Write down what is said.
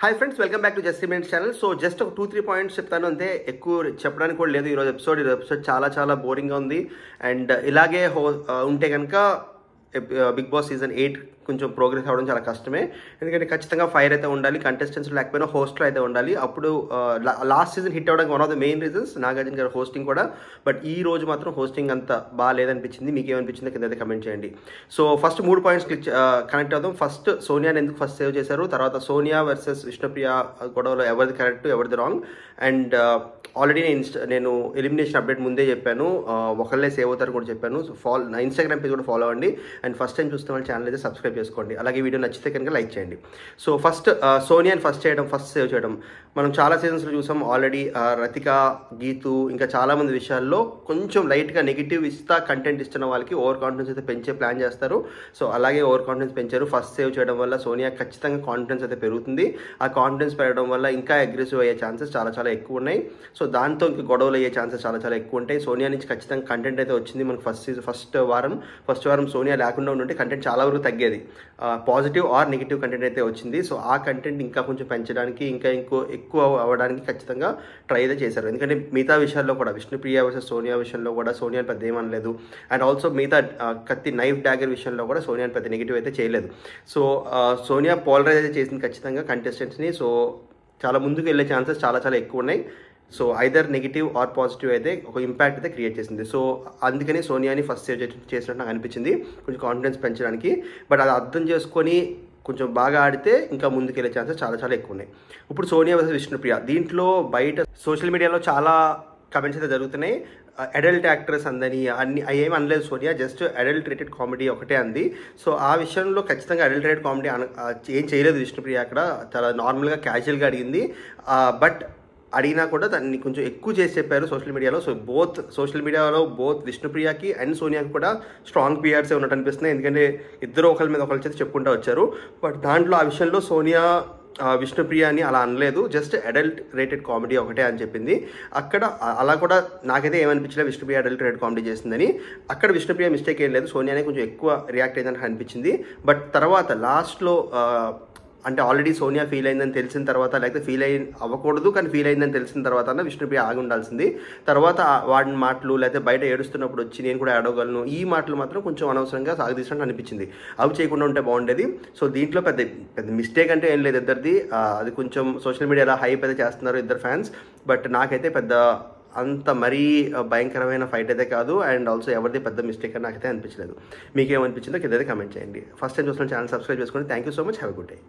Hi friends, welcome back to just cement channel. So just ఒక 2-3 points చెప్తాను అంతే, ఎక్కువ చెప్పడానికి కూడా లేదు. ఈరోజు ఎపిసోడ్ చాలా బోరింగ్గా ఉంది. అండ్ ఇలాగే ఉంటే కనుక బిగ్ బాస్ సీజన్ 8 కొంచెం ప్రోగ్రెస్ అవ్వడం చాలా కష్టమే. ఎందుకంటే ఖచ్చితంగా ఫైర్ అయితే ఉండాలి, కంటెస్టెంట్స్ లేకపోయినా హోస్ట్లో అయితే ఉండాలి. అప్పుడు లాస్ట్ సీజన్ హిట్ అవ్వడానికి one of the main reasons Nagarjuna గారి హోస్టింగ్ కూడా. బట్ ఈ రోజు మాత్రం హోస్టింగ్ అంత బాగాలేదనిపించింది. మీకు ఏమనిపించిందో కింద అయితే కమెంట్ చేయండి. సో ఫస్ట్ 3 పాయింట్స్ కనెక్ట్ అవుదాం. ఫస్ట్, సోనియాని ఎందుకు ఫస్ట్ సేవ్ చేశారు, తర్వాత సోనియా వర్సెస్ విష్ణుప్రియ గొడవలో ఎవరిది కరెక్ట్ ఎవరిది రాంగ్. అండ్ ఆల్రెడీ నేను ఎలిమినేషన్ అప్డేట్ ముందే చెప్పాను, ఒకళ్ళే సేవ్ అవుతారు కూడా చెప్పాను. సో నా ఇన్స్టాగ్రామ్ పేజ్ కూడా ఫాలో అవ్వండి. అండ్ ఫస్ట్ టైం చూస్తున్న వాళ్ళ ఛానల్ అయితే సబ్స్క్రైబ్ చేసుకోండి. అలాగే వీడియో నచ్చితే కనుక లైక్ చేయండి. సో ఫస్ట్ సోనియాని ఫస్ట్ సేవ్ చేయడం మనం చాలా సీజన్స్లో చూసాం ఆల్రెడీ. రతిక, గీతు ఇంకా చాలామంది విషయాల్లో కొంచెం లైట్గా నెగిటివ్ కంటెంట్ ఇస్తున్న వాళ్ళకి ఓవర్ కాన్ఫిడెన్స్ అయితే పెంచే ప్లాన్ చేస్తారు. సో అలాగే ఓవర్ కాన్ఫిడెన్స్ పెంచారు. ఫస్ట్ సేవ్ చేయడం వల్ల సోనియా ఖచ్చితంగా కాన్ఫిడెన్స్ అయితే పెరుగుతుంది. ఆ కాన్ఫిడెన్స్ పెరగడం వల్ల ఇంకా అగ్రెసివ్ అయ్యే ఛాన్సెస్ చాలా ఎక్కువ ఉన్నాయి. సో దాంతో ఇంకా గొడవలు అయ్యే ఛాన్సెస్ చాలా ఎక్కువ ఉంటాయి. సోనియా నుంచి ఖచ్చితంగా కంటెంట్ అయితే వచ్చింది మనకు. ఫస్ట్ వారం సోనియా లేకుండా ఉంటే కంటెంట్ చాలా వరకు తగ్గేది. పాజిటివ్ ఆర్ నెగిటివ్ కంటెంట్ అయితే వచ్చింది. సో ఆ కంటెంట్ ఇంకా కొంచెం పెంచడానికి ఇంకా ఎక్కువ అవ్వడానికి ఖచ్చితంగా ట్రై అయితే చేశారు. ఎందుకంటే మిగతా విషయాల్లో కూడా విష్ణుప్రియ వర్సెస్ సోనియా విషయంలో కూడా సోనియాని పెద్ద ఏమనలేదు. అండ్ ఆల్సో మిగతా కత్తి నైఫ్ డాగర్ విషయంలో కూడా సోనియాని పెద్ద నెగిటివ్ అయితే చేయలేదు. సో సోనియా పోలరైజ్ అయితే చేసింది ఖచ్చితంగా కంటెస్టెంట్స్ని. సో చాలా ముందుకు వెళ్ళే ఛాన్సెస్ చాలా ఎక్కువ ఉన్నాయి. So either negative or positive అయితే ఒక ఇంపాక్ట్ అయితే క్రియేట్ చేసింది. సో అందుకని సోనియాని ఫస్ట్ సేవ్ చేసినట్టు నాకు అనిపించింది, కొంచెం కాన్ఫిడెన్స్ పెంచడానికి. బట్ అది అర్థం చేసుకొని కొంచెం బాగా ఆడితే ఇంకా ముందుకెళ్ళే ఛాన్సెస్ చాలా ఎక్కువ ఉన్నాయి. ఇప్పుడు సోనియా వర్సెస్ విష్ణుప్రియ, దీంట్లో బయట సోషల్ మీడియాలో చాలా కమెంట్స్ అయితే జరుగుతున్నాయి. అడల్ట్ యాక్ట్రెస్ అందని ఏమి అనలేదు Sonia, just adult rated comedy ఒకటే అంది. సో ఆ విషయంలో ఖచ్చితంగా అడల్ట్ రేటెడ్ కామెడీ ఏం చేయలేదు విష్ణుప్రియ. అక్కడ చాలా నార్మల్గా క్యాజువల్గా అడిగింది. బట్ అడిగినా కూడా దాన్ని కొంచెం ఎక్కువ చేసి చెప్పారు సోషల్ మీడియాలో. సో సోషల్ మీడియాలో విష్ణుప్రియకి అండ్ సోనియాకి కూడా స్ట్రాంగ్ పిఆర్సే ఉన్నట్టు అనిపిస్తున్నాయి. ఎందుకంటే ఇద్దరు ఒకరి మీద ఒకరి చేతి చెప్పుకుంటూ వచ్చారు. బట్ దాంట్లో ఆ విషయంలో సోనియా విష్ణుప్రియ అని అలా అనలేదు, జస్ట్ అడల్ట్ రేటెడ్ కామెడీ ఒకటే అని చెప్పింది. అక్కడ అలా కూడా నాకైతే ఏమనిపించలేదు విష్ణుప్రియ అడల్ట్ రేటెడ్ కామెడీ చేసిందని. అక్కడ విష్ణుప్రియ మిస్టేక్ ఏం లేదు, సోనియానే కొంచెం ఎక్కువ రియాక్ట్ అయిందని అనిపించింది. బట్ తర్వాత లాస్ట్లో అంటే ఆల్రెడీ సోనియా ఫీల్ అయిందని తెలిసిన తర్వాత, లేకపోతే అవ్వకూడదు కానీ ఫీల్ అయిందని తెలిసిన తర్వాత విష్ణుప్రియ ఆగి ఉండాల్సింది. తర్వాత వాడిన మాటలు, లేకపోతే బయట ఏడుస్తున్నప్పుడు వచ్చి నేను కూడా ఏడవగలను, ఈ మాటలు మాత్రం కొంచెం అనవసరంగా సాగదీసినట్టు అనిపించింది. అవి చేయకుండా ఉంటే బాగుండేది. సో దీంట్లో పెద్ద మిస్టేక్ అంటే ఏం లేదు ఇద్దరిది. అది కొంచెం సోషల్ మీడియాలో హైప్ అయితే చేస్తున్నారు ఇద్దరు ఫ్యాన్స్. బట్ నాకైతే పెద్ద అంత మరీ భయంకరమైన ఫైట్ అయితే కాదు. అండ్ ఆల్సో ఎవరిది పెద్ద మిస్టేక్ అని నాకైతే అనిపించలేదు. మీకేమనిపించిందో కింద కమెంట్ చేయండి. ఫస్ట్ టైం చూస్తున్న ఛానల్ సబ్స్క్రైబ్ చేసుకోండి. Thank you so much. Have a good day.